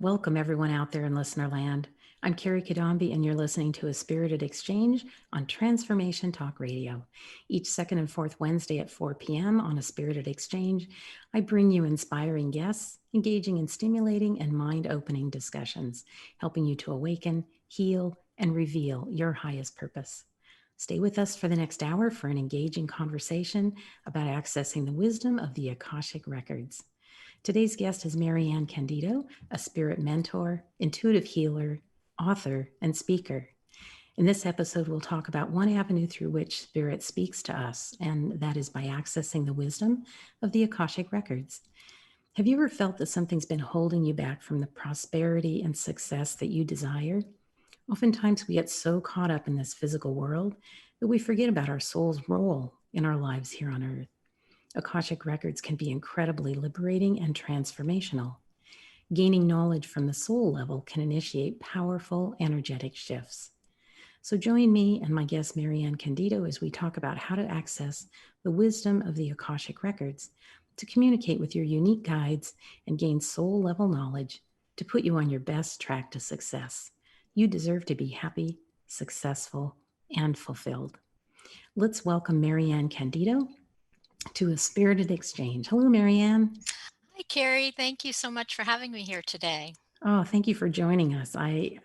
Welcome everyone out there in listener land. I'm Kerry Cadambi, and you're listening to A Spirited Exchange on Transformation Talk Radio. Each second and fourth Wednesday at 4 p.m. on A Spirited Exchange, I bring you inspiring guests, engaging in stimulating and mind-opening discussions, helping you to awaken, heal, and reveal your highest purpose. Stay with us for the next hour for an engaging conversation about accessing the wisdom of the Akashic Records. Today's guest is Maryann Candito, a spirit mentor, intuitive healer, author, and speaker. In this episode, we'll talk about one avenue through which spirit speaks to us, and that is by accessing the wisdom of the Akashic Records. Have you ever felt that something's been holding you back from the prosperity and success that you desire? Oftentimes, we get so caught up in this physical world that we forget about our soul's role in our lives here on Earth. Akashic Records can be incredibly liberating and transformational. Gaining knowledge from the soul level can initiate powerful energetic shifts. So join me and my guest Maryann Candito as we talk about how to access the wisdom of the Akashic Records to communicate with your unique guides and gain soul level knowledge to put you on your best track to success. You deserve to be happy, successful, and fulfilled. Let's welcome Maryann Candito to A Spirited Exchange. Hello, Maryann. Hi, Kerry. Thank you so much for having me here today. Oh, thank you for joining us. I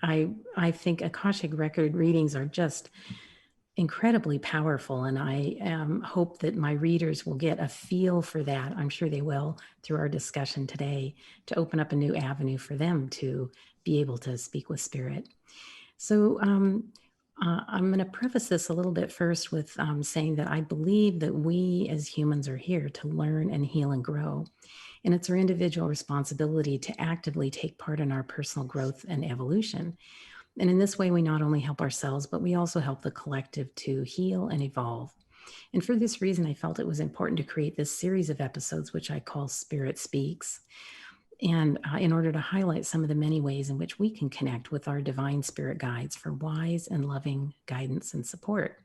think Akashic Record readings are just incredibly powerful, and I hope that my readers will get a feel for that. I'm sure they will through our discussion today to open up a new avenue for them to be able to speak with spirit. So I'm going to preface this a little bit first with saying that I believe that we as humans are here to learn and heal and grow. And it's our individual responsibility to actively take part in our personal growth and evolution. And in this way, we not only help ourselves, but we also help the collective to heal and evolve. And for this reason, I felt it was important to create this series of episodes, which I call Spirit Speaks. And in order to highlight some of the many ways in which we can connect with our divine spirit guides for wise and loving guidance and support.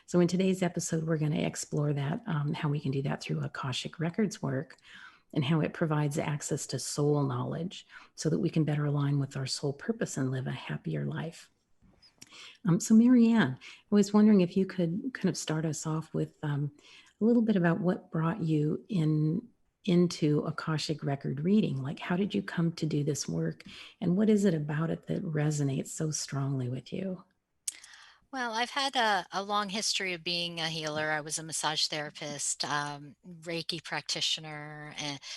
So in today's episode, we're going to explore that, how we can do that through Akashic Records work, and how it provides access to soul knowledge so that we can better align with our soul purpose and live a happier life. So Maryann, I was wondering if you could kind of start us off with a little bit about what brought you into Akashic Record reading. Like, how did you come to do this work, and what is it about it that resonates so strongly with you? Well, I've had a long history of being a healer. I was a massage therapist, Reiki practitioner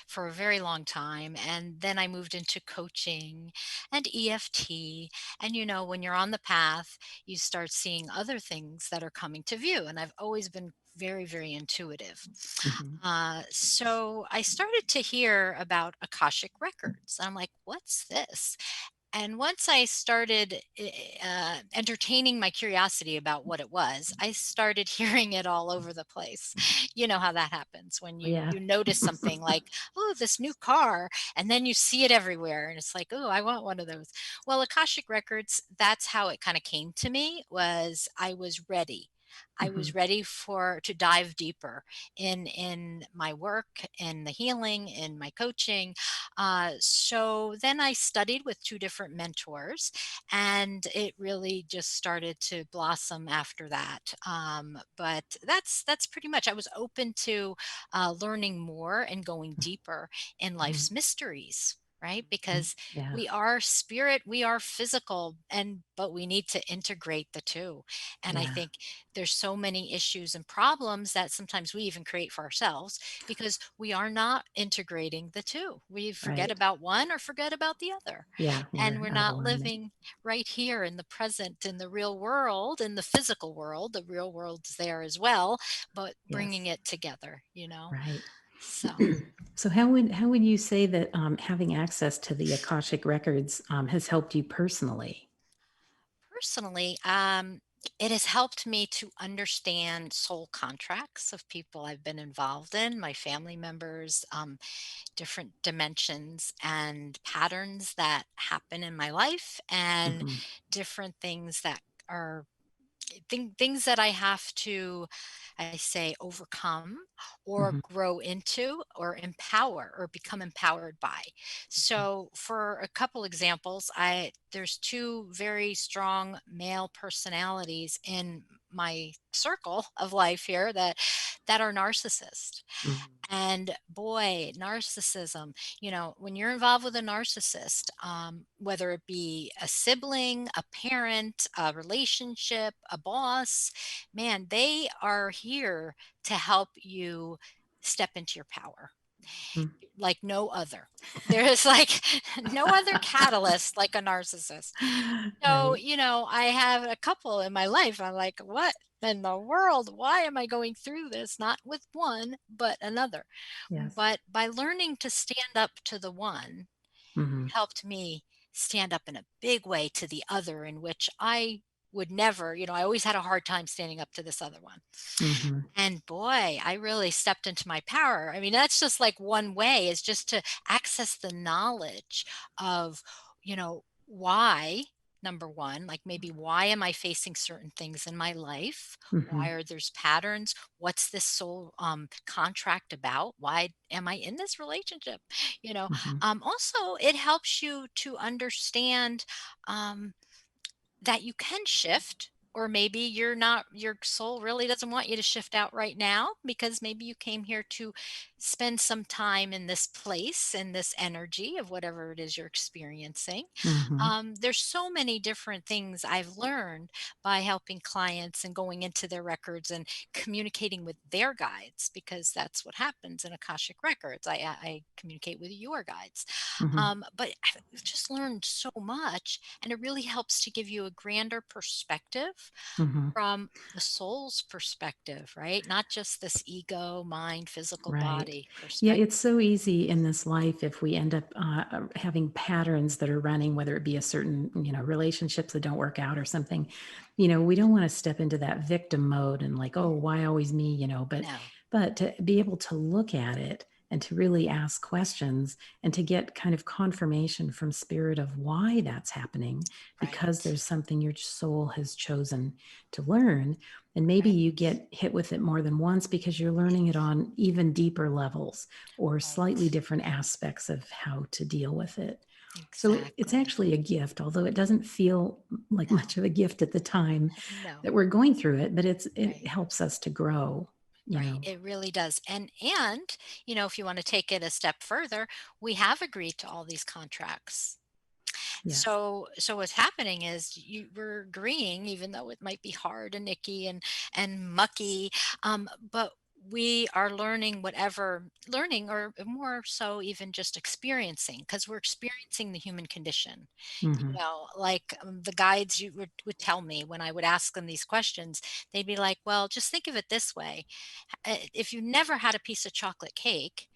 for a very long time. And then I moved into coaching and EFT. And, when you're on the path, you start seeing other things that are coming to view. And I've always been very, very intuitive. Mhm. So I started to hear about Akashic Records. I'm like, what's this? And once I started entertaining my curiosity about what it was, I started hearing it all over the place. You know how that happens when Oh, you yeah. you notice something like, oh, this new car, and then you see it everywhere, and it's like, oh, I want one of those. Well, Akashic Records, that's how it kind of came to me. Was I was ready. I Mhm. was ready for to dive deeper in my work, in the healing, in my coaching, so then I studied with two different mentors, and it really just started to blossom after that. But that's pretty much. I was open to learning more and going deeper in Mhm. life's mysteries. Right, Mhm. because Yeah. we are spirit, we are physical, but we need to integrate the two. And I Yeah. think there's so many issues and problems that sometimes we even create for ourselves because we are not integrating the two. We forget Right. about one or forget about the other. Yeah. And We're we're out of not alignment. living right here in the present, in the real world, in the physical world. The real world's there as well, but bringing Yes. it together. Right. So. So how would you say that having access to the Akashic Records has helped you personally? Personally, It has helped me to understand soul contracts of people I've been involved in, my family members, different dimensions and patterns that happen in my life, and Mm-hmm. different things that are things that I have to, I say, overcome or Mm-hmm. grow into or empower or become empowered by. So, for a couple examples, I there's two very strong male personalities in my circle of life here that are narcissists. Mm-hmm. And boy, narcissism, when you're involved with a narcissist, whether it be a sibling, a parent, a relationship, a boss, man, they are here to help you step into your power like no other. There is like no other catalyst like a narcissist. So, Right. I have a couple in my life. I'm like, what in the world? Why am I going through this? Not with one, but another. Yes. But by learning to stand up to the one, Mm-hmm. helped me stand up in a big way to the other, in which I would never, I always had a hard time standing up to this other one. Mm-hmm. And boy, I really stepped into my power. I mean, that's just like one way, is just to access the knowledge of, why, number one, like maybe why am I facing certain things in my life? Mm-hmm. Why are there's patterns? What's this soul contract about? Why am I in this relationship? Mm-hmm. Also, it helps you to understand um, that you can shift, or maybe your soul really doesn't want you to shift out right now, because maybe you came here to spend some time in this place and this energy of whatever it is you're experiencing. Mm-hmm. There's so many different things I've learned by helping clients and going into their records and communicating with their guides, because that's what happens in Akashic Records. I communicate with your guides. Mm-hmm. But I've just learned so much, and it really helps to give you a grander perspective Mm-hmm. from the soul's perspective, right? Not just this ego, mind, physical Right. body Yeah, perspective. it's so easy in this life if we end up having patterns that are running, whether it be a certain, relationships that don't work out or something. We don't want to step into that victim mode and like, oh, why always me? No, But to be able to look at it and to really ask questions and to get kind of confirmation from spirit of why that's happening, because right, there's something your soul has chosen to learn. And maybe right, you get hit with it more than once because you're learning it on even deeper levels or slightly right. different aspects of how to deal with it. So it's Exactly. actually a gift, although it doesn't feel like No, much of a gift at the time no, that we're going through it, but it right. helps us to grow, you Right, know. it really does. And if you want to take it a step further, we have agreed to all these contracts. Yes. So what's happening is we're agreeing, even though it might be hard and icky and mucky, but we are learning, or more so even just experiencing, because we're experiencing the human condition. Mhm. Like the guides you would tell me when I would ask them these questions, they'd be like, well, just think of it this way. If you never had a piece of chocolate cake,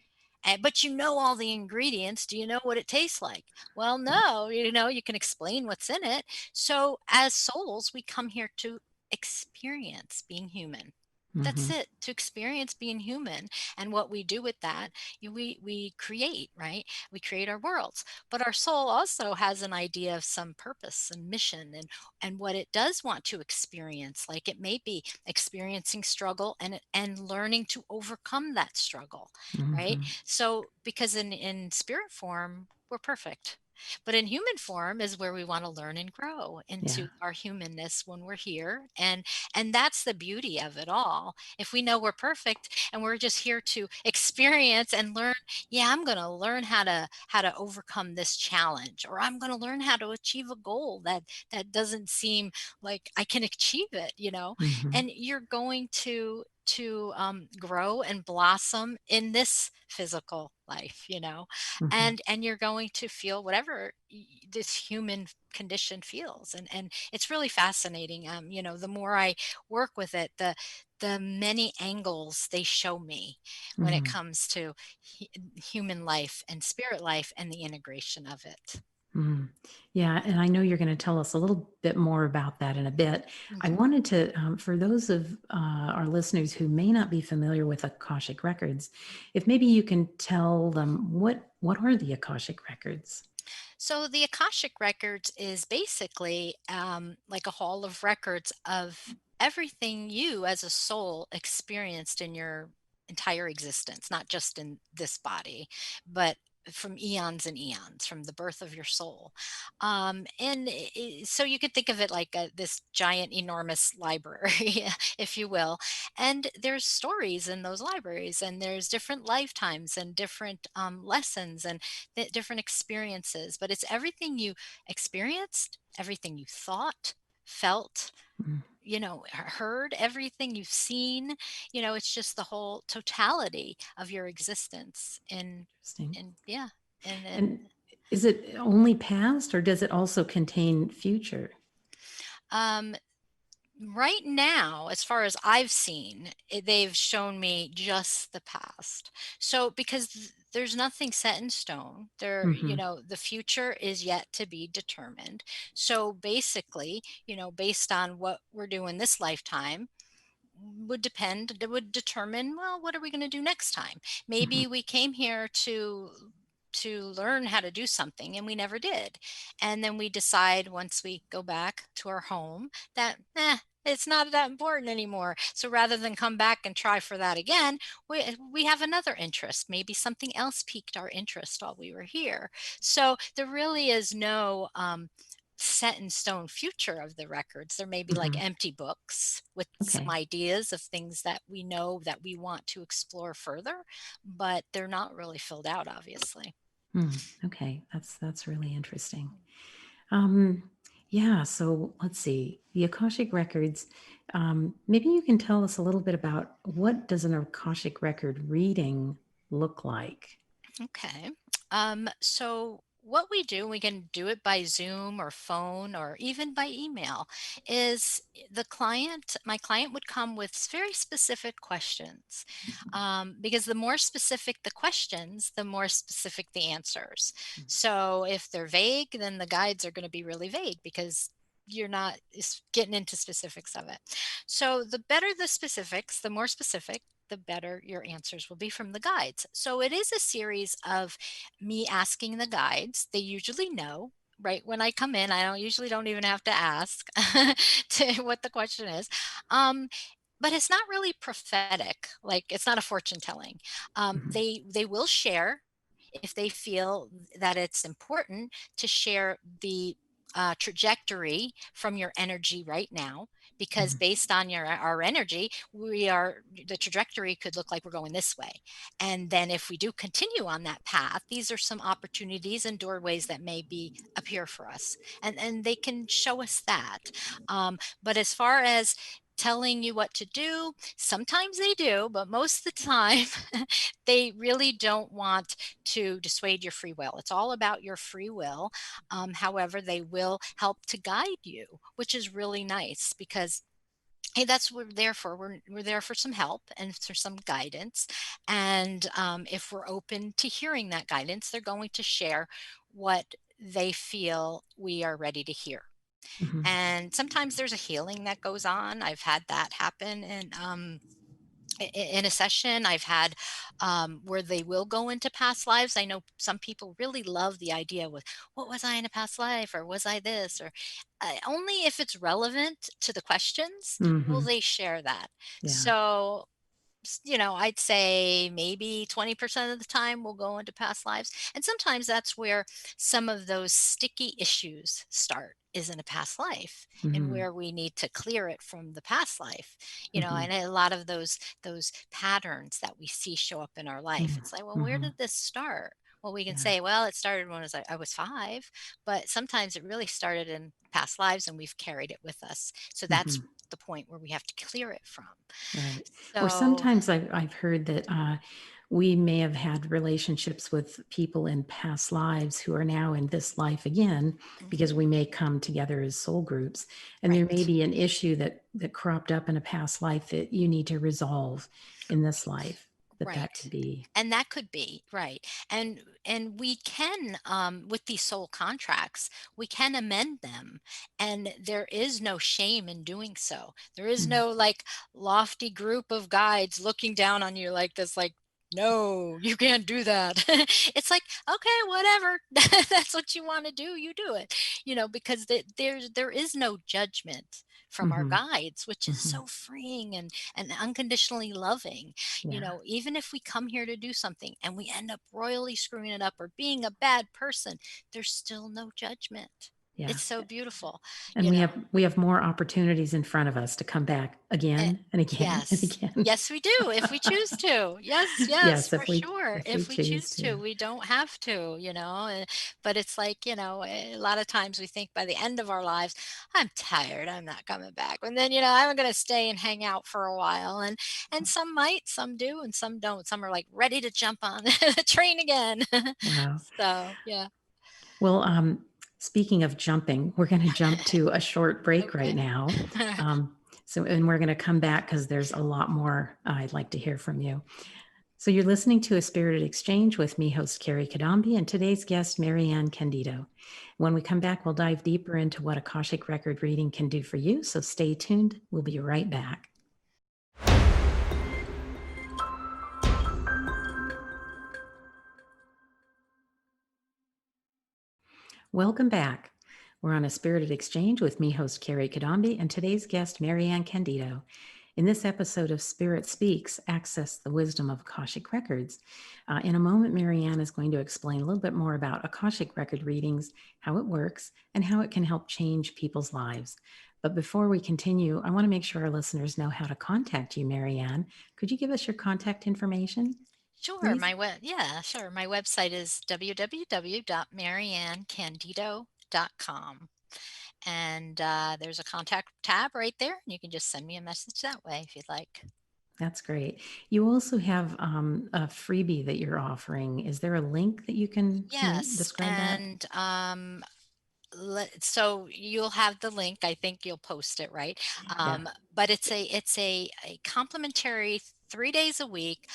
but you know all the ingredients, do you know what it tastes like? Well, no, you can explain what's in it. So, as souls, we come here to experience being human. That's Mhm. it, to experience being human. And what we do with that, we create, right? We create our worlds. But our soul also has an idea of some purpose and mission, and what it does want to experience. Like it may be experiencing struggle and learning to overcome that struggle, right? Mhm. So, because in spirit form, we're perfect. But in human form is where we want to learn and grow Yeah. into our humanness when we're here. And that's the beauty of it all. If we know we're perfect and we're just here to experience and learn, yeah, I'm going to learn how to overcome this challenge, or I'm going to learn how to achieve a goal that doesn't seem like I can achieve it. Mhm. And you're going to grow and blossom in this physical life, Mhm. and you're going to feel whatever this human condition feels, and it's really fascinating. The more I work with it, the many angles they show me when it Mhm. comes to human life and spirit life and the integration of it. Mm. Yeah, and I know you're going to tell us a little bit more about that in a bit. I Mhm. wanted to, for those of our listeners who may not be familiar with Akashic Records, if maybe you can tell them what are the Akashic Records? So the Akashic Records is basically like a hall of records of everything you as a soul experienced in your entire existence, not just in this body, but from eons and eons, from the birth of your soul. So you could think of it like this giant, enormous library, if you will. And there's stories in those libraries, and there's different lifetimes and different lessons and different experiences, but it's everything you experienced, everything you thought, felt, Mm, heard, everything you've seen. It's just the whole totality of your existence. And interesting. and yeah, and And is it only past or does it also contain future? um right now, as far as I've seen, they've shown me just the past. So, because there's nothing set in stone, Hmm. the future is yet to be determined. So, basically, based on what we're doing this lifetime, it would determine, well, what are we going to do next time? Hmm. Maybe we came here to learn how to do something and we never did, and then we decide once we go back to our home that it's not that important anymore. So rather than come back and try for that again, we have another interest. Maybe something else piqued our interest while we were here. So there really is no set in stone future of the records. There may be like Hmm. empty books with some Okay. ideas of things that we know that we want to explore further, but they're not really filled out, obviously. Hmm. Okay, that's really interesting. Um, yeah, so let's see. The Akashic Records, maybe you can tell us a little bit about what does an Akashic record reading look like? Okay. So what we do, we can do it by Zoom or phone or even by email, is my client would come with very specific questions. Because the more specific the questions, the more specific the answers. So if they're vague, then the guides are going to be really vague because you're not getting into specifics of it. So the better the specifics, the more specific, the better your answers will be from the guides. So it is a series of me asking the guides. They usually know right when I come in. I don't even have to ask to what the question is. Um, but it's not really prophetic. Like it's not a fortune telling. Mhm. They will share if they feel that it's important to share the trajectory from your energy right now, because Mhm. based on our energy, the trajectory could look like we're going this way. And then if we do continue on that path, these are some opportunities and doorways that maybe appear for us, and they can show us that. But as far as telling you what to do, sometimes they do, but most of the time they really don't want to dissuade your free will. It's all about your free will. However, they will help to guide you, which is really nice because hey, that's what we're there for. We're there for some help and for some guidance. And if we're open to hearing that guidance, they're going to share what they feel we are ready to hear. Mhm. And sometimes there's a healing that goes on. I've had that happen, and in a session I've had where they will go into past lives. I know some people really love the idea with what was I in a past life, or was I this, or only if it's relevant to the questions will Mhm. they share that. Yeah. So I'd say maybe 20% of the time we'll go into past lives. And sometimes that's where some of those sticky issues start, is in a past life, and Mhm. where we need to clear it from the past life. Mhm. And a lot of those patterns that we see show up in our life. Yeah. It's like, well, where Mhm. did this start? Well, we can Yeah. say, well, it started when I was 5, but sometimes it really started in past lives and we've carried it with us. So that's Mhm. the point where we have to clear it from. Right. Or So, sometimes I've heard that we may have had relationships with people in past lives who are now in this life again, because mhm. we may come together as soul groups, and there may Right. be an issue that cropped up in a past life that you need to resolve in this life. that could right. be. And that could be, right. And we can, with these soul contracts, we can amend them, and there is no shame in doing so. There is Mm, no, like, lofty group of guides looking down on you like this, like, "No, you can't do that." It's like, "Okay, whatever. That's what you wanna do, you do it." Because there is no judgment from our mhm, guides, which is mhm. so freeing and unconditionally loving. Yeah, Even if we come here to do something and we end up royally screwing it up or being a bad person, there's still no judgment. yeah. It's so beautiful, And you we know. have more opportunities in front of us to come back Eh, again and again and yes. again. Yes, we do, if we choose to. Yes, yes, Yes, for sure. if we If we choose choose to, to. we don't have to, but it's like, a lot of times we think by the end of our lives, "I'm tired, I'm not coming back." And then, I'm gonna stay and hang out for a while, and some might, some do, and some don't. Some are, like, ready to jump on the train again. Wow. So, yeah. Well, speaking of jumping, we're gonna jump to a short break right Okay. now. Um, and we're gonna come back because there's a lot more I'd like to hear from you. So you're listening to A Spirited Exchange with me, host Kerry Cadambi, and today's guest, Maryann Candito. When we come back, we'll dive deeper into what Akashic Record reading can do for you, so stay tuned. We'll be right back. Welcome back. We're on A Spirited Exchange with me, host Kerry Cadambi, and today's guest, Maryann Candito. In this episode of Spirit Speaks, Access the Wisdom of Akashic Records. In a moment, Maryann is going to explain a little bit more about Akashic Record readings, how it works, and how it can help change people's lives. But before we continue, I want to make sure our listeners know how to contact you, Maryann. Could you give us your contact information, Sure, please? yeah, sure. My website is www.maryanncandito.com. And there's a contact tab right there, and you can just send me a message that way if you'd like. That's great. You also have a freebie that you're offering. Is there a link that you can Yes, describe that? and so you'll have the link. I think you'll post it, right? Yeah, But it's a complimentary 3 days a week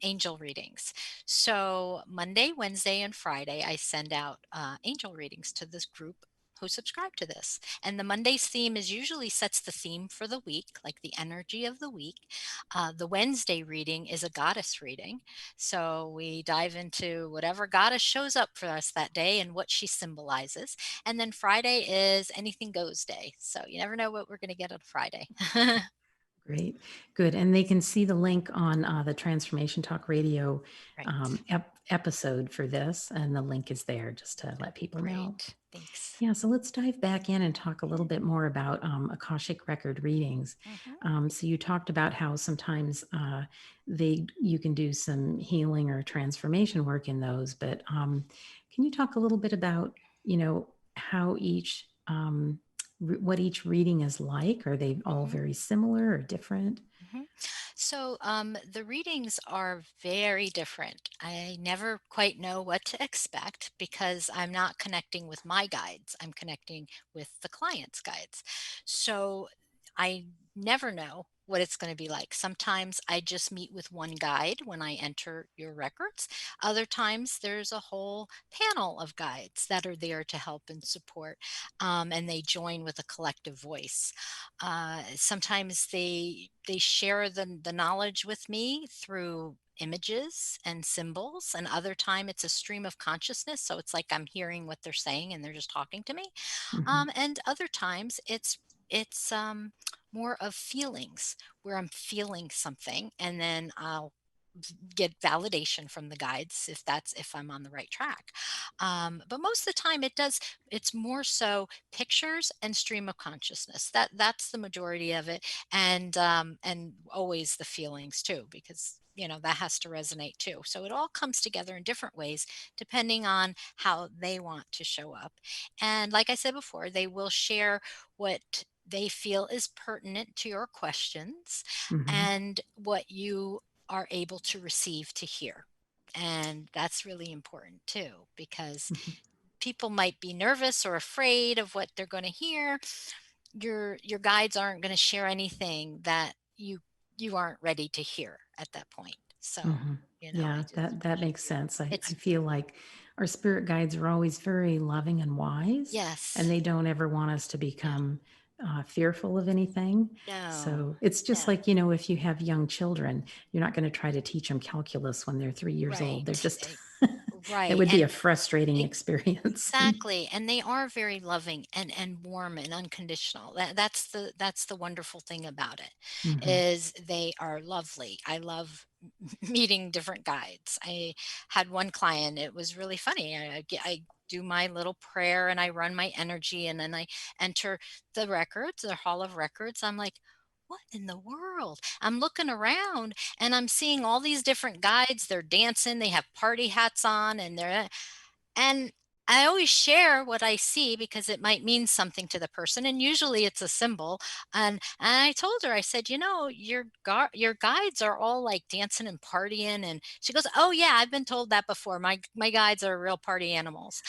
angel readings. So Monday, Wednesday, and Friday, I send out angel readings to this group who subscribe to this. And the Monday's theme is usually sets the theme for the week, like the energy of the week. The Wednesday reading is a goddess reading. So we dive into whatever goddess shows up for us that day and what she symbolizes. And then Friday is anything goes day. So you never know what we're going to get on Friday. great. Good. And they can see the link on the Transformation Talk Radio Right. episode for this. And the link is there just to let people know. Great. Thanks. Yeah, so let's dive back in and talk a little bit more about Akashic Record readings. Hmm. So you talked about how sometimes you can do some healing or transformation work in those, but can you talk a little bit about how what each reading is like? Are they all Hmm. very similar or different? Hmm. So the readings are very different. I never quite know what to expect because I'm not connecting with my guides. I'm connecting with the client's guides. So I never know what it's going to be like. Sometimes I just meet with one guide when I enter your records. Other times there's a whole panel of guides that are there to help and support, and they join with a collective voice. Sometimes they share the knowledge with me through images and symbols, and other time it's a stream of consciousness, so it's like I'm hearing what they're saying and they're just talking to me. Mhm. And other times it's more of feelings, where I'm feeling something and then I'll get validation from the guides if I'm on the right track. But most of the time it's more so pictures and stream of consciousness. That's the majority of it, and always the feelings too, because that has to resonate too. So it all comes together in different ways depending on how they want to show up. And like I said before, they will share what they feel is pertinent to your questions Mhm. and what you are able to receive to hear. And that's really important too, because Mhm. people might be nervous or afraid of what they're going to hear. Your guides aren't going to share anything that you aren't ready to hear at that point. So, Hmm. you know, Yeah, that makes sense. I it's, feel like our spirit guides are always very loving and wise, and yes, they don't ever want us to yeah, become fearful of anything. no, So it's just yeah, like, if you have young children, you're not going to try to teach them calculus when they're 3 years old. They're right, just, that right, would be and a frustrating experience. exactly, and they are very loving and warm and unconditional. That's the wonderful thing about it, Hmm. is they are lovely. I love meeting different guides. I had one client, it was really funny. I do my little prayer and I run my energy and then I enter the records, the Hall of Records. I'm like, what in the world? I'm looking around and I'm seeing all these different guides. They're dancing, they have party hats on, and I always share what I see because it might mean something to the person, and usually it's a symbol. And I told her, I said, your guides are all like dancing and partying, and she goes, "Oh yeah, I've been told that before. My guides are real party animals."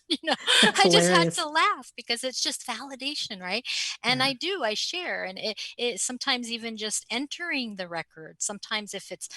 you know, That's I just had hilarious. to laugh because it's just validation, right? And Yeah. I share, and it sometimes even just entering the record. Sometimes if it's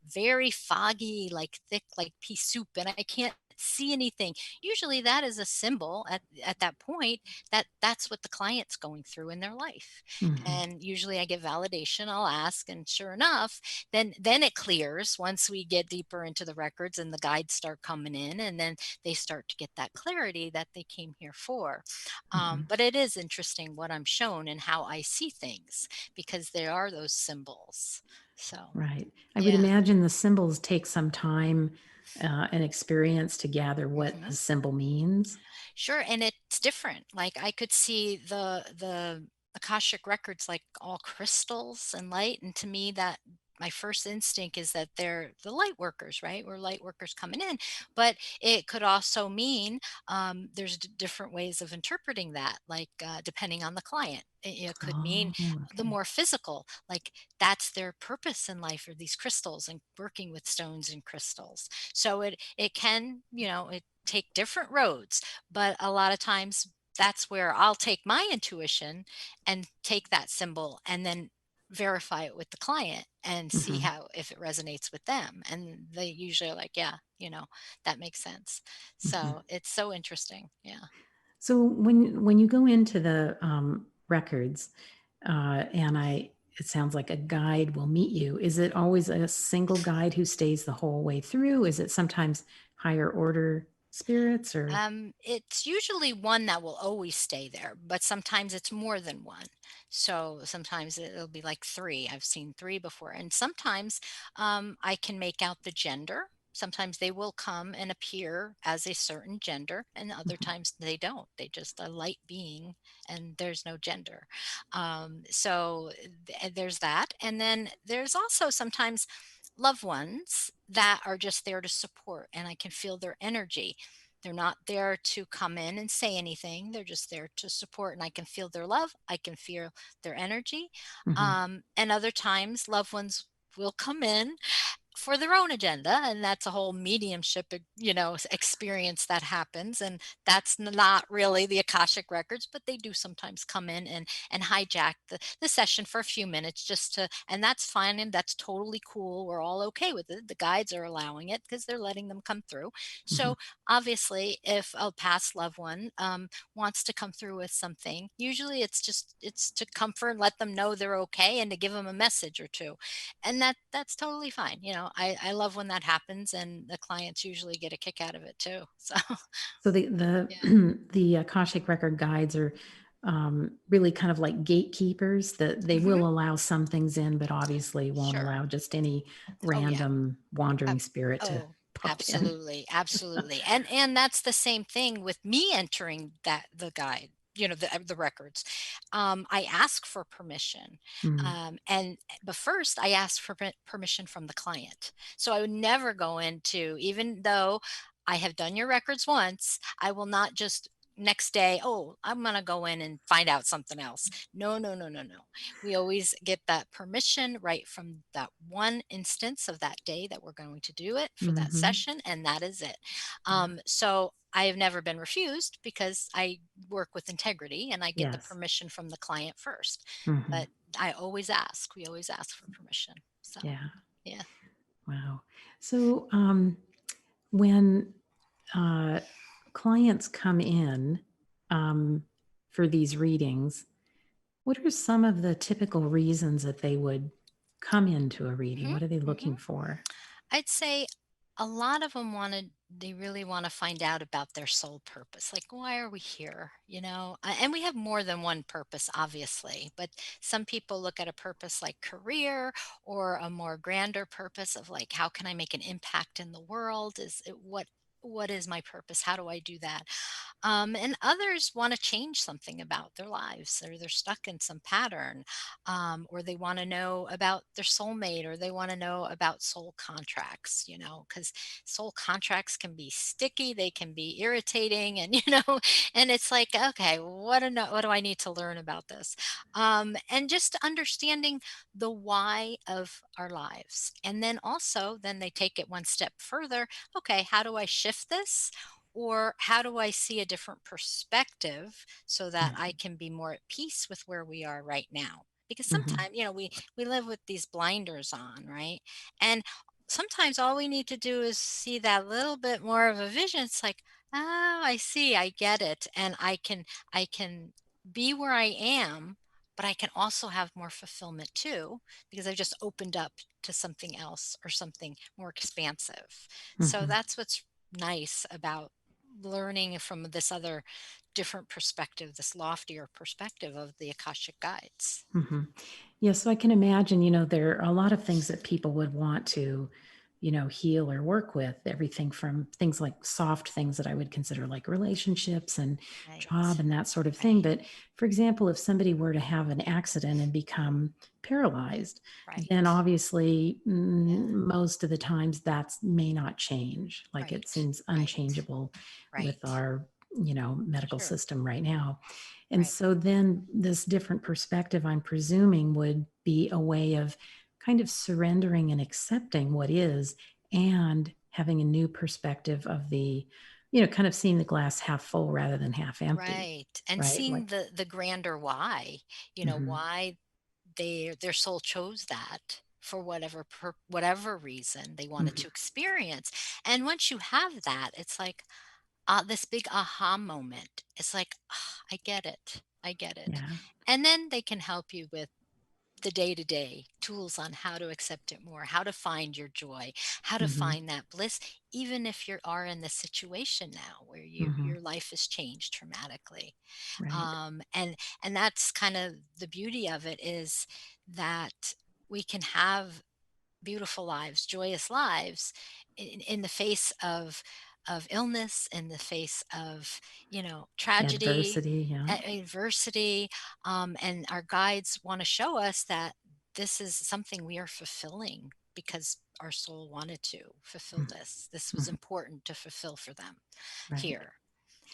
very foggy, like thick, like pea soup, and I can't see anything. Usually that is a symbol at that point that that's what the client's going through in their life. Hmm. And usually I get validation, I'll ask, and sure enough, then it clears once we get deeper into the records and the guides start coming in, and then they start to get that clarity that they came here for. Hmm. But it is interesting what I'm shown and how I see things because there are those symbols. So Right. I would yeah. imagine the symbols take some time and experience to gather what Mhm. a symbol means. Sure, and it's different. Like I could see the Akashic records like all crystals and light, and to me that my first instinct is that they're the light workers, right? We're light workers coming in, but it could also mean there's different ways of interpreting that, like depending on the client. It could mean Oh, the okay. more physical, like that's their purpose in life, are these crystals and working with stones and crystals. So it can, it take different roads, but a lot of times that's where I'll take my intuition and take that symbol and then verify it with the client and see Hmm. how if it resonates with them, and they usually are like, yeah, that makes sense. Hmm. So it's so interesting. Yeah. So when you go into the records, and it sounds like a guide will meet you. Is it always a single guide who stays the whole way through? Is it sometimes higher order spirits or? It's usually one that will always stay there, but sometimes it's more than one. So sometimes it'll be like three. I've seen three before. And sometimes I can make out the gender. Sometimes they will come and appear as a certain gender, and other Mhm. times they don't. They just a light being, and there's no gender. There's that. And then there's also sometimes loved ones that are just there to support, and I can feel their energy. They're not there to come in and say anything. They're just there to support, and I can feel their love. I can feel their energy. Mhm. And other times, loved ones will come in for their own agenda, and that's a whole mediumship experience that happens, and that's not really the Akashic records, but they do sometimes come in and hijack the session for a few minutes, just to, and that's fine, and that's totally cool. We're all okay with it. The guides are allowing it because they're letting them come through. Mhm. So obviously if a past loved one wants to come through with something, usually it's to comfort, let them know they're okay, and to give them a message or two, and that's totally fine. I love when that happens, and the clients usually get a kick out of it too. So So the yeah, the Akashic record guides are really kind of like gatekeepers that they hmm, will allow some things in, but obviously won't sure. allow just any Oh yeah. random Uh, wandering spirit to oh, pop in. absolutely, absolutely. And that's the same thing with me entering the guide. The records. I ask for permission, Mm. and but first I ask for permission from the client. So I would never go into, even though I have done your records once, I will not just next day, oh, I'm going to go in and find out something else. No, no, no, no, no. We always get that permission right from that one instance of that day that we're going to do it for that Mhm. session, and that is it. Yeah. So I have never been refused because I work with integrity and I get the Yes. permission from the client first. Mhm. But I always ask. We always ask for permission. So Yeah. yeah. Wow. So when uh, clients come in um, for these readings, what are some of the typical reasons that they would come into a reading? Hmm. What are they Hmm. looking for? I'd say a lot of them they really want to find out about their soul purpose. Like, why are we here? And we have more than one purpose, obviously, but some people look at a purpose like career or a more grander purpose of like, how can I make an impact in the world? What is my purpose? How do I do that? And others want to change something about their lives, or they're stuck in some pattern, or they want to know about their soulmate, or they want to know about soul contracts, because soul contracts can be sticky, they can be irritating, and, and it's like, okay, what do I need to learn about this? And just understanding the why of our lives. And then also, then they take it one step further. Okay, how do I shift this? Or how do I see a different perspective so that I can be more at peace with where we are right now? Because Mm-hmm. sometimes, we live with these blinders on, right? And sometimes all we need to do is see that little bit more of a vision. It's like, oh, I see, I get it. And I can be where I am, but I can also have more fulfillment too, because I've just opened up to something else or something more expansive. So Mm-hmm. that's what's nice about learning from this other different perspective, this loftier perspective of the Akashic guides. Mm-hmm. Yeah, so I can imagine, there are a lot of things that people would want to, heal or work with, everything from things like soft things that I would consider like relationships and job Right, and that sort of thing. right, But for example, if somebody were to have an accident and become paralyzed, then right. obviously Yeah, most of the times that may not change. Like it right, seems right, unchangeable with right. our, medical True, system right now. And right, so then this different perspective, I'm presuming, would be a way of kind of surrendering and accepting what is and having a new perspective of the, kind of seeing the glass half full rather than half empty, right. And right? Like, seeing the grander why, hmm why their soul chose that for whatever reason they wanted hmm to experience. And once you have that, it's like, this big aha moment. It's like, "Ah, I get it. I get it." yeah. And then they can help you with the day to day tools on how to accept it more, how to find your joy, how to hmm find that bliss, even if you are in this situation now where hmm your life has changed dramatically. Right. And that's kind of the beauty of it, is that we can have beautiful lives, joyous lives in the face of illness, in the face of, tragedy, Adversity. Yeah. adversity, and our guides want to show us that this is something we are fulfilling because our soul wanted to fulfill this. This was Mm-hmm. important to fulfill for them Right. here.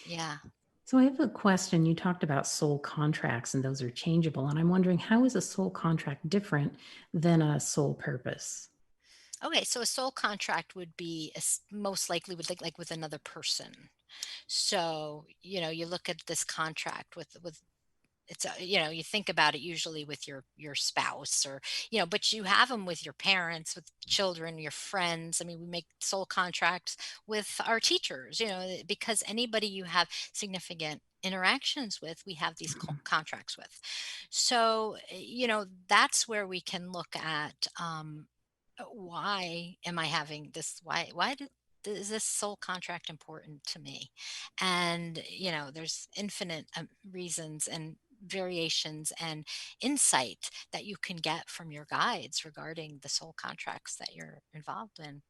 Yeah. So I have a question. You talked about soul contracts and those are changeable. And I'm wondering, how is a soul contract different than a soul purpose? Okay, so a soul contract would be most likely with like with another person. So, you look at this contract with it's you think about it usually with your spouse, or but you have them with your parents, with children, your friends. I mean, we make soul contracts with our teachers, because anybody you have significant interactions with, we have these contracts with. So, that's where we can look at, why am I having this? Is this soul contract important to me? And there's infinite reasons and variations and insight that you can get from your guides regarding the soul contracts that you're involved in.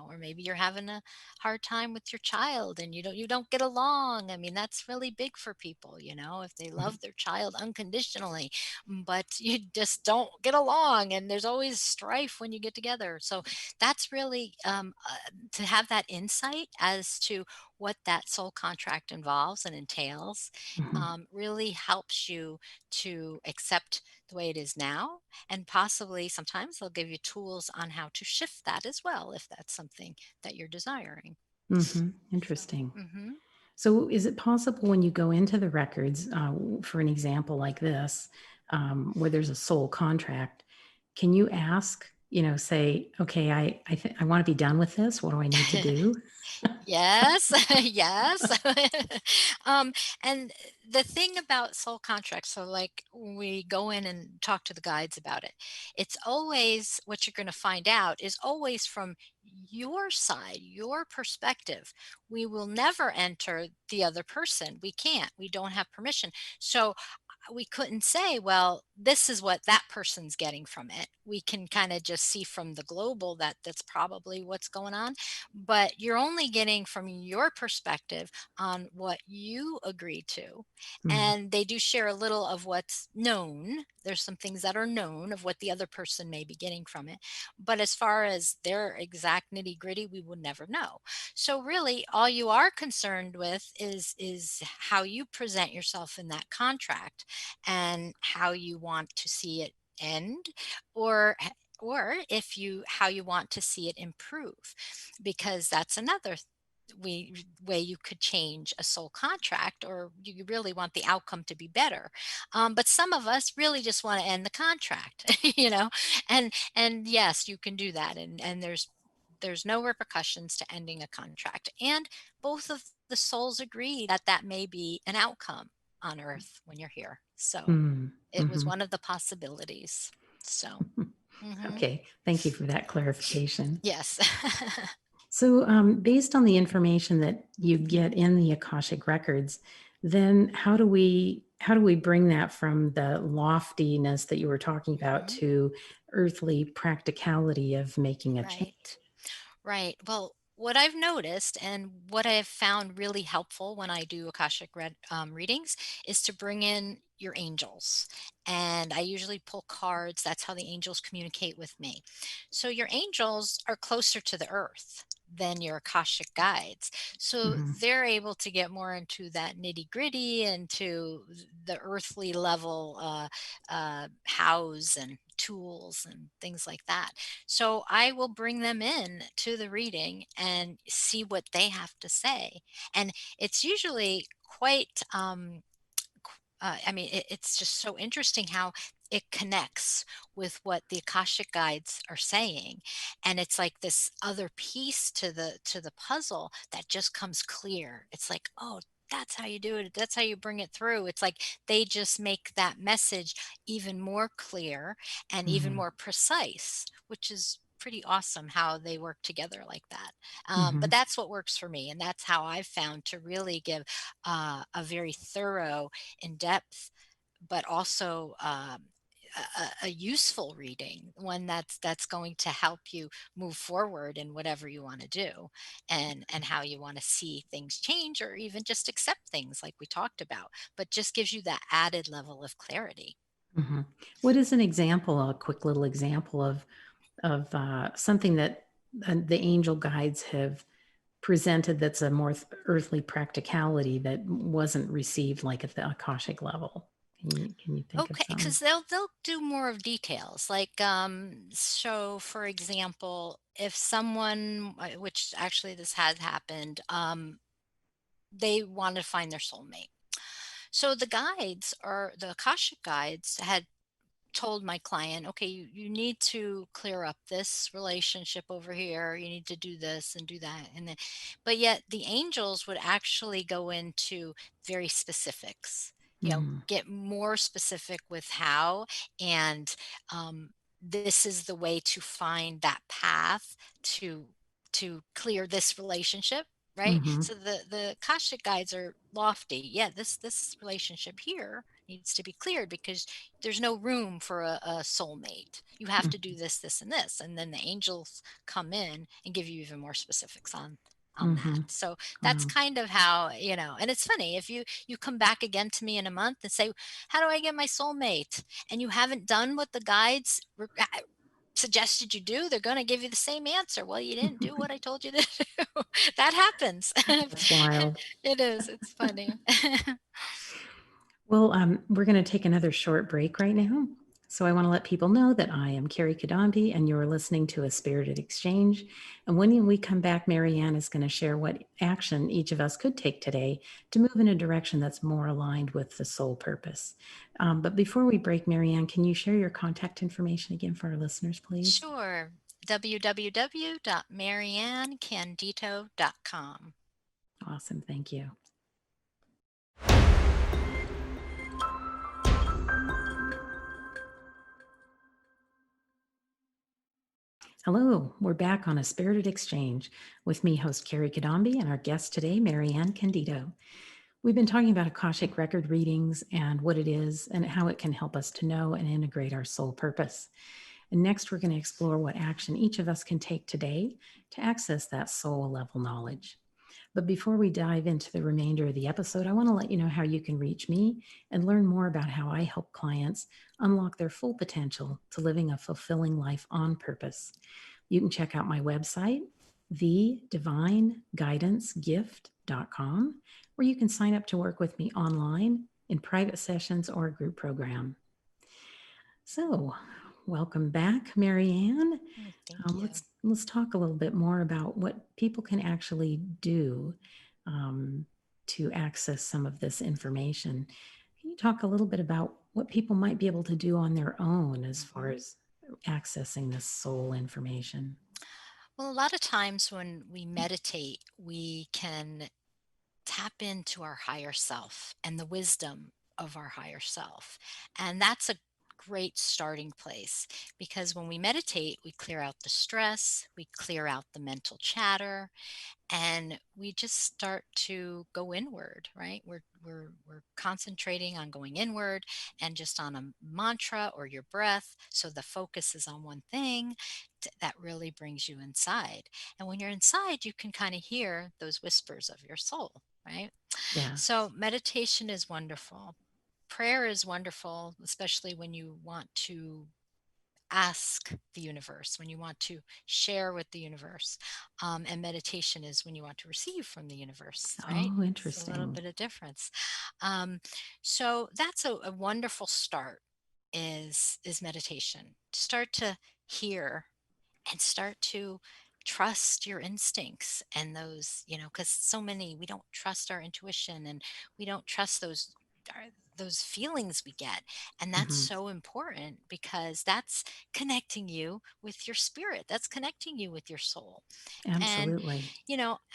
Or maybe you're having a hard time with your child and you don't get along. I mean, that's really big for people, if they love their child unconditionally, but you just don't get along, and there's always strife when you get together. So that's really, to have that insight as to what that soul contract involves and entails, Mhm. really helps you to accept the way it is now. And possibly sometimes they'll give you tools on how to shift that as well, if that's something that you're desiring. So, Interesting. mhm. So, is it possible when you go into the records, for an example like this, where there's a soul contract, can you ask, say, okay, I want to be done with this. What do I need to do? Yes, yes. Um, and the thing about soul contracts, so like when we go in and talk to the guides about it, it's always what you're going to find out is always from your side, your perspective. We will never enter the other person. We can't. We don't have permission. So we couldn't say, well, this is what that person's getting from it. We can kind of just see from the global that that's probably what's going on, but you're only getting from your perspective on what you agree to. Mm, And they do share a little of what's known. There's some things that are known of what the other person may be getting from it. But as far as their exact nitty gritty, we will never know. So really all you are concerned with is how you present yourself in that contract and how you want to see it end, or or if you how you want to see it improve, because that's another way you could change a soul contract, or you really want the outcome to be better. But some of us really just want to end the contract, and yes, you can do that, and there's no repercussions to ending a contract, and both of the souls agree that that may be an outcome on earth when you're here. So mm, it was mhm. one of the possibilities. So, mhm. Okay, thank you for that clarification. Yes. So, based on the information that you get in the Akashic records, then how do we bring that from the loftiness that you were talking about Mhm. to earthly practicality of making a change? Right. Right. Well, what I've noticed and what I've found really helpful when I do readings is to bring in your angels. And I usually pull cards. That's how the angels communicate with me. So your angels are closer to the earth than your Akashic guides. So Hmm. they're able to get more into that nitty gritty and to the earthly level house and tools and things like that. So I will bring them in to the reading and see what they have to say. And it's usually quite, I mean, it's just so interesting how it connects with what the Akashic guides are saying, and it's like this other piece to the puzzle that just comes clear. It's like, oh, that's how you do it. That's how you bring it through. It's like they just make that message even more clear and even Hmm. more precise, which is pretty awesome how they work together like that. But Hmm. that's what works for me, and that's how I've found to really give a very thorough, in depth, but also a useful reading, one that's going to help you move forward in whatever you want to do, and how you want to see things change, or even just accept things like we talked about, but just gives you that added level of clarity. Hmm. What is an example, a quick little example of something that the angel guides have presented that's a more earthly practicality that wasn't received like at the Akashic level? Can you think of Okay, some? because they'll do more of details. Like, so for example, if someone, which actually this has happened, they want to find their soulmate. So the Akashic guides had told my client, okay, you need to clear up this relationship over here. You need to do this and do that. And then, but yet the angels would actually go into very specifics, Mhm. get more specific with how, and this is the way to find that path to clear this relationship. Right. Mhm. So the Akashic guides are lofty. Yeah, this relationship here needs to be cleared because there's no room for a soulmate. You have to do this, this, and this, and then the angels come in and give you even more specifics on that. Mhm. So that's Wow. kind of how, and it's funny if you come back again to me in a month and say, how do I get my soulmate, and you haven't done what the guides suggested you do, they're going to give you the same answer. Well, you didn't do what I told you to do. That happens. That's wild. It is, it's funny. Well, we're going to take another short break right now. So I want to let people know that I am Kerry Cadambi and you're listening to A Spirited Exchange. And when we come back, Maryann is going to share what action each of us could take today to move in a direction that's more aligned with the soul purpose. But before we break, Maryann, can you share your contact information again for our listeners, please? Sure. www.maryanncandito.com. Awesome. Thank you. Hello, we're back on A Spirited Exchange with me, host Kerry Cadambi, and our guest today, Maryann Candito. We've been talking about Akashic record readings and what it is and how it can help us to know and integrate our soul purpose. And next, we're going to explore what action each of us can take today to access that soul level knowledge. But before we dive into the remainder of the episode, I want to let you know how you can reach me and learn more about how I help clients unlock their full potential to living a fulfilling life on purpose. You can check out my website, thedivineguidancegift.com, where you can sign up to work with me online in private sessions or a group program. So, welcome back, Maryann. Thank you. Let's talk a little bit more about what people can actually do um, to access some of this information. Can you talk a little bit about what people might be able to do on their own as far Mhm. as accessing this soul information? Well, a lot of times when we meditate, we can tap into our higher self and the wisdom of our higher self. And that's a great starting place because when we meditate, we clear out the stress, we clear out the mental chatter, and we just start to go inward, right? We're concentrating on going inward and just on a mantra or your breath, so the focus is on one thing. That really brings you inside, and when you're inside you can kind of hear those whispers of your soul, right? So Yes. meditation is wonderful. Prayer is wonderful, especially when you want to ask the universe, when you want to share with the universe. And meditation is when you want to receive from the universe, right? Oh, It's a little interesting. bit of difference. Um, so that's a wonderful start is meditation. Start to hear and start to trust your instincts and those, because so many, we don't trust our intuition and we don't trust our, those feelings we get. And that's Hmm. so important because that's connecting you with your spirit, that's connecting you with your soul. And, Absolutely.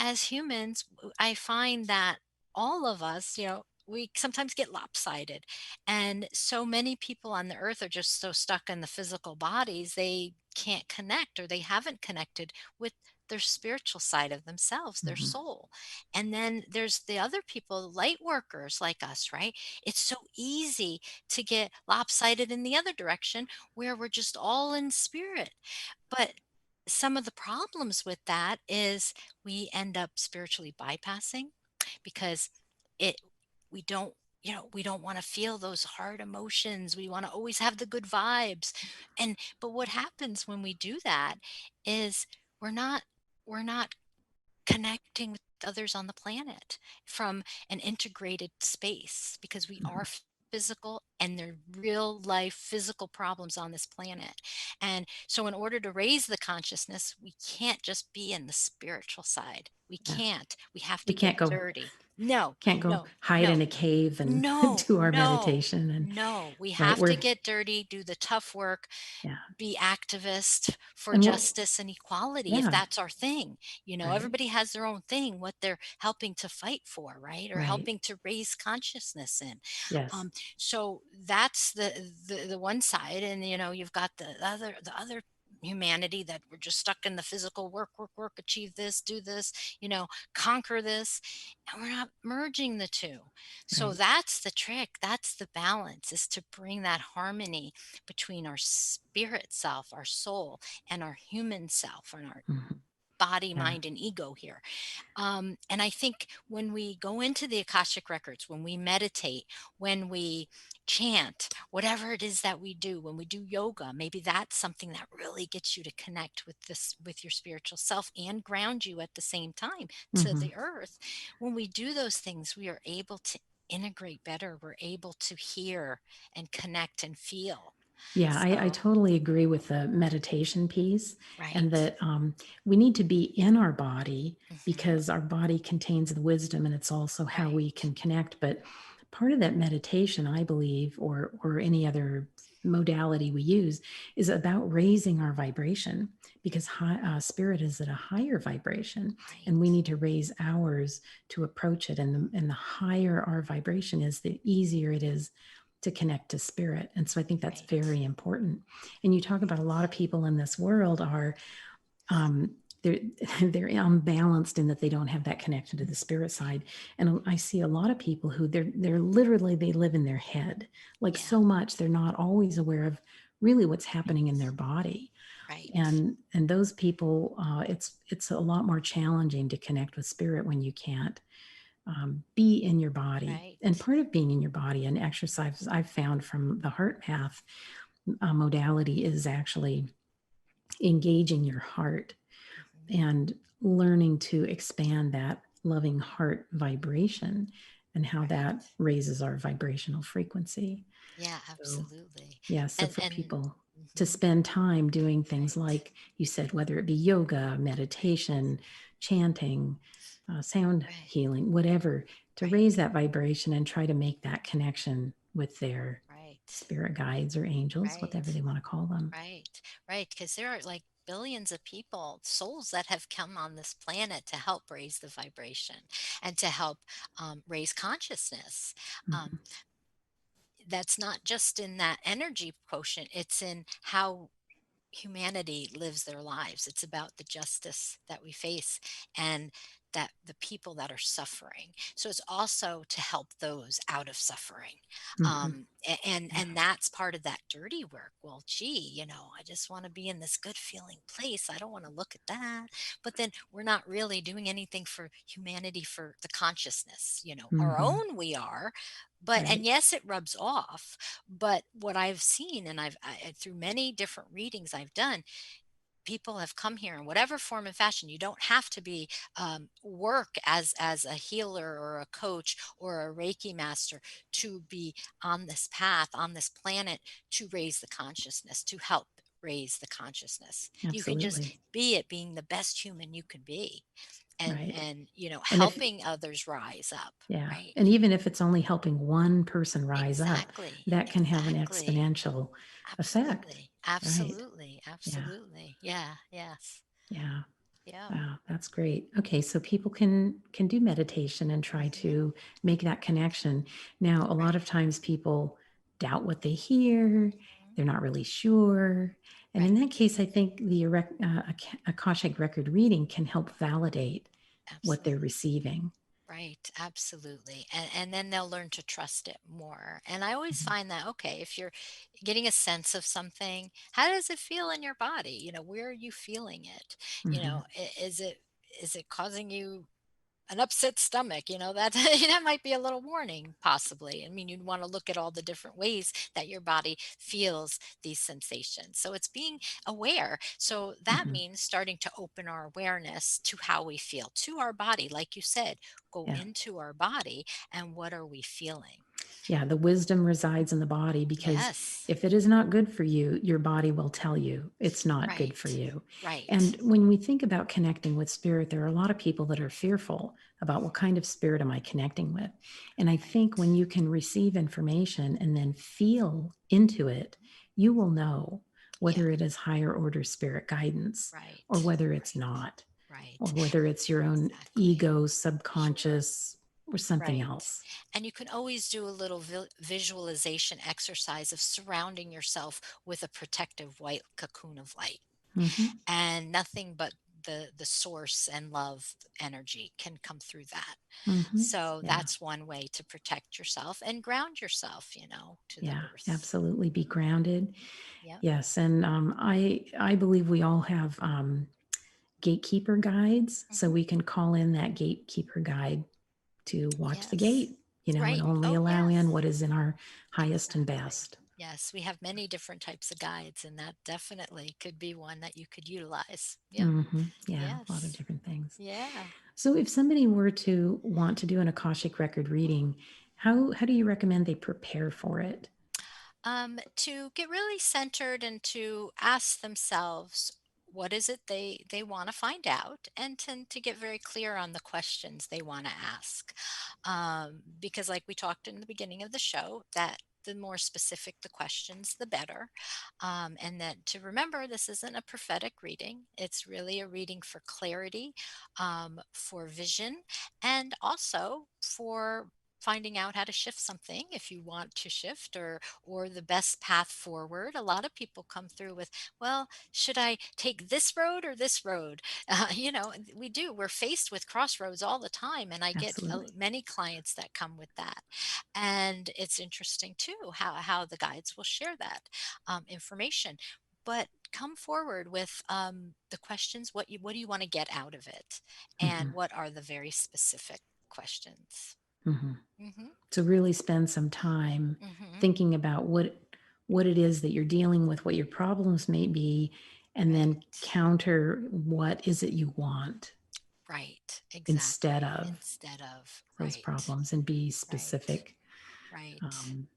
as humans, I find that all of us, we sometimes get lopsided. And so many people on the earth are just so stuck in the physical bodies, they can't connect or they haven't connected with their spiritual side of themselves, their Hmm. soul. And then there's the other people, light workers like us, right? It's so easy to get lopsided in the other direction where we're just all in spirit. But some of the problems with that is we end up spiritually bypassing because it we don't we don't want to feel those hard emotions. We want to always have the good vibes. But what happens when we do that is we're not connecting with others on the planet from an integrated space because we are Hmm. physical and there are real life physical problems on this planet. And so, in order to raise the consciousness, we can't just be in the spiritual side. We Yeah. can't. We have We to get can't go dirty. No, can't go no, hide no, in a cave and no, do our no, meditation and no. We right. have to We're get dirty, do the tough work, yeah. be activists for And we're justice and equality if yeah, that's our thing. right. Everybody has their own thing, what they're helping to fight for, right? Or Right. helping to raise consciousness in. Yes. So that's the one side, and you've got the other humanity that we're just stuck in the physical work, work, work, achieve this, do this, conquer this, and we're not merging the two. So Right. that's the trick. That's the balance, is to bring that harmony between our spirit self, our soul, and our human self, and our Mhm. body, Yeah. mind, and ego here. And I think when we go into the Akashic Records, when we meditate, when we chant, whatever it is that we do, when we do yoga, maybe that's something that really gets you to connect with with your spiritual self and ground you at the same time to Hmm. the earth. When we do those things, we are able to integrate better. We're able to hear and connect and feel. Yeah, I So, totally agree with the meditation piece, and right. that we need to be in our body Hmm. because our body contains the wisdom, and it's also how we Right. can connect. But part of that meditation, I believe, or any other modality we use, is about raising our vibration, because spirit is at a higher vibration, and we Right. need to raise ours to approach it. And the higher our vibration is, the easier it is to connect to spirit. And so I think that's Right. very important. And you talk about a lot of people in this world are um, they're they're unbalanced in that they don't have that connection to the spirit side. And I see a lot of people who they're literally, they live in their head, like, Yeah. so much they're not always aware of really what's happening in their body. Right. And those people, it's a lot more challenging to connect with spirit when you can't be in your body. And Right. part of being in your body and exercise, I've found from the heart path modality, is actually engaging your heart Hmm. and learning to expand that loving heart vibration, and how that Right. raises our vibrational frequency. Yeah, So, absolutely. yeah, so for And people to hmm. spend time doing things Right. like you said, whether it be yoga, Right. meditation, chanting, sound Right. healing, whatever, to Right. raise that vibration and try to make that connection with their Right. spirit guides or angels, whatever Right. they want to call them. Right. Right. Because there are like billions of people, souls that have come on this planet to help raise the vibration and to help raise consciousness. Um, Mhm. that's not just in that energy quotient, it's in how humanity lives their lives. It's about the justice that we face and that the people that are suffering. So it's also to help those out of suffering. Mhm. Yeah, And that's part of that dirty work. Well, gee, I just want to be in this good feeling place. I don't want to look at that. But then we're not really doing anything for humanity, for the consciousness, our hmm, own we are. But, and right. yes, it rubs off, but what I've seen, and through many different readings I've done, people have come here in whatever form and fashion. You don't have to be work as a healer or a coach or a Reiki master to be on this path, on this planet, to raise the consciousness, to help raise the consciousness. You can just Absolutely. be it, being the best human you can be, Right. and And if helping others rise up. Yeah, Right. and even if it's only helping one person rise up, Exactly. that can have an Exactly. exponential effect. Absolutely. Right. Absolutely. Yeah. Absolutely. Yeah. Yes. Yeah. Yeah. Wow, that's great. Okay, so people can do meditation and try Hmm. to make that connection. Now, a lot of Right. times people doubt what they hear. Mhm. They're not really sure. And in Right. that case, I think the Akashic record reading can help validate what they're Absolutely. receiving. Right. Absolutely. And then they'll learn to trust it more. And I always Mhm. find that, okay, if you're getting a sense of something, how does it feel in your body? Where are you feeling it? Mhm. Is it causing you an upset stomach, that that might be a little warning, possibly. I mean, you'd want to look at all the different ways that your body feels these sensations. So it's being aware. So that Mhm. means starting to open our awareness to how we feel, to our body. Like you said, go Yeah. into our body and what are we feeling? Yeah, the wisdom resides in the body, because Yes. if it is not good for you, your body will tell you it's not good for Right. you. And Right. when we think about connecting with spirit, there are a lot of people that are fearful about what kind of spirit am I connecting with. And I think Right. when you can receive information and then feel into it, you will know Yeah. whether it is higher order spirit guidance or Right. whether it's Right. not, or Right. whether it's your own Exactly. ego, Sure. subconscious, or something Right. else. And you can always do a little visualization exercise of surrounding yourself with a protective white cocoon of light, Hmm. and nothing but the source and love energy can come through that. Hmm. So Yeah. that's one way to protect yourself and ground yourself, to the Yeah, earth. absolutely. Be grounded. Yep. Yes, and I believe we all have gatekeeper guides, so Hmm. we can call in that gatekeeper guide to watch the Yes. gate, and Right. only Oh, allow in yes. what is in our highest and Exactly. best. Yes, we have many different types of guides, and that definitely could be one that you could utilize. Yep. Yeah, a lot of Yes. different things. Yeah. So, if somebody were to want to do an Akashic record reading, how do you recommend they prepare for it? To get really centered and to ask themselves what is it they want to find out, and to get very clear on the questions they want to ask, because like we talked in the beginning of the show, that the more specific the questions the better, and then to remember this isn't a prophetic reading, it's really a reading for clarity, for vision, and also for finding out how to shift something if you want to shift, or the best path forward. A lot of people come through with, well, should I take this road or this road? We do. We're faced with crossroads all the time. And I get Absolutely. many clients that come with that. And it's interesting too how the guides will share that information. But come forward with the questions. What do you want to get out of it? And Hmm. what are the very specific questions? Hmm. Hmm. To really spend some time Hmm. thinking about what it is that you're dealing with, what your problems may be, and then Right. counter what is it you want Right, instead exactly, of instead of those right, problems, and be right, specific. right. Um,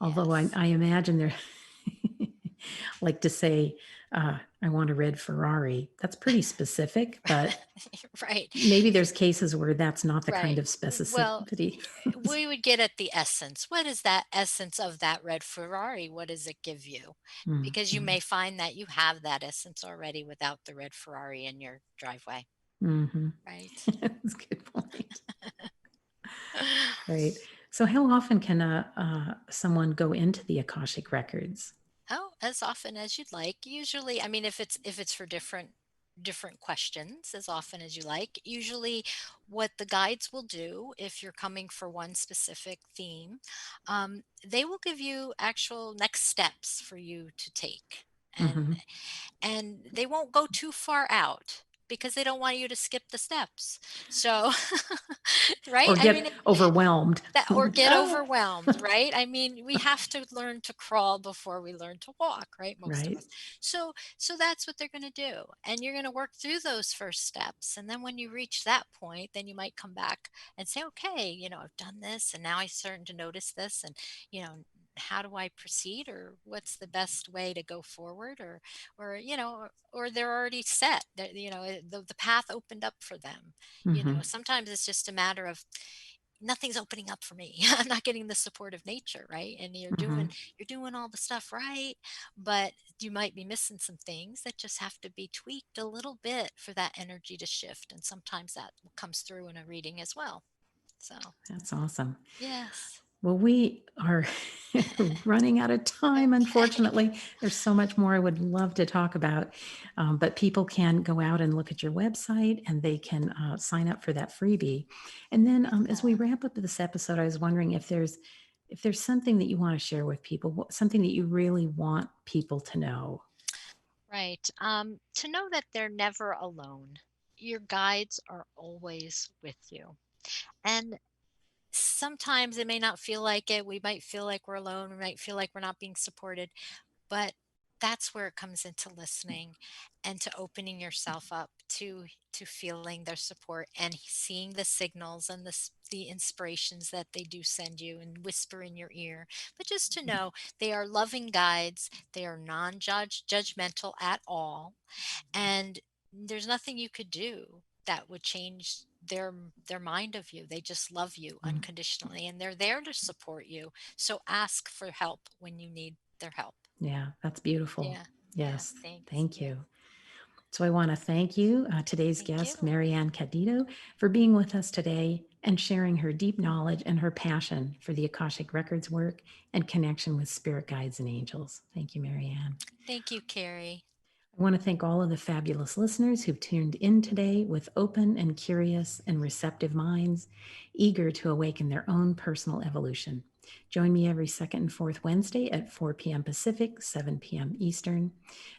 Although Yes. I imagine they're like to say, I want a red Ferrari. That's pretty specific, but Right, maybe there's cases where that's not the kind right. of Well, specificity. we would get at the essence. What is that essence of that red Ferrari? What does it give you? Because you Mm-hmm. may find that you have that essence already without the red Ferrari in your driveway, Mm-hmm. right? That's a good point. Right. So, how often can someone go into the Akashic records? Oh, as often as you'd like. Usually, I mean, if it's for different questions, as often as you like. Usually, what the guides will do, if you're coming for one specific theme, they will give you actual next steps for you to take, Mm-hmm. and they won't go too far out because they don't want you to skip the steps. So, right? Or I mean, get overwhelmed? that or Like, get ah, overwhelmed, right? I mean, we have to learn to crawl before we learn to walk, right? Most of right. us. So that's what they're going to do. And you're going to work through those first steps. And then when you reach that point, then you might come back and say, okay, I've done this and now I'm starting to notice this, and how do I proceed, or what's the best way to go forward, or they're already set. The path opened up for them. Mm-hmm. Sometimes it's just a matter of nothing's opening up for me. I'm not getting the support of nature, right? And you're Mm-hmm. doing all the stuff right, but you might be missing some things that just have to be tweaked a little bit for that energy to shift. And sometimes that comes through in a reading as well. So, That's awesome. yes. Well, we are running out of time, Okay. unfortunately. There's so much more I would love to talk about, but people can go out and look at your website, and they can sign up for that freebie. And then, as we Yeah. wrap up this episode, I was wondering if there's something that you want to share with people, something that you really want people to know. Right. To know that they're never alone. Your guides are always with you. And sometimes it may not feel like it. We might feel like we're alone. We might feel like we're not being supported. But that's where it comes into listening and to opening yourself up to feeling their support and seeing the signals and the inspirations that they do send you and whisper in your ear. But just to know they are loving guides, they are non-judgmental at all, and there's nothing you could do that would change their mind of you. They just love you Mm, unconditionally, and they're there to support you. So ask for help when you need their help. yeah, that's beautiful. Yeah. Yeah. Yes, Thanks. thank Yeah. you. So I want to thank you, today's Thank guest, you. Maryann Candito, for being with us today and sharing her deep knowledge and her passion for the Akashic Records work and connection with spirit guides and angels. Thank you, Maryann. Thank you, Carrie. I want to thank all of the fabulous listeners who've tuned in today with open and curious and receptive minds, eager to awaken their own personal evolution. Join me every second and fourth Wednesday at 4 p.m. Pacific, 7 p.m. Eastern.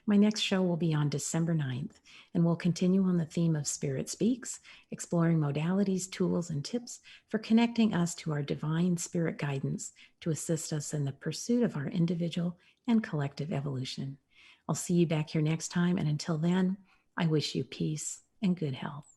My next show will be on December 9th, and we'll continue on the theme of Spirit Speaks, exploring modalities, tools, and tips for connecting us to our divine spirit guidance to assist us in the pursuit of our individual and collective evolution. I'll see you back here next time. And until then, I wish you peace and good health.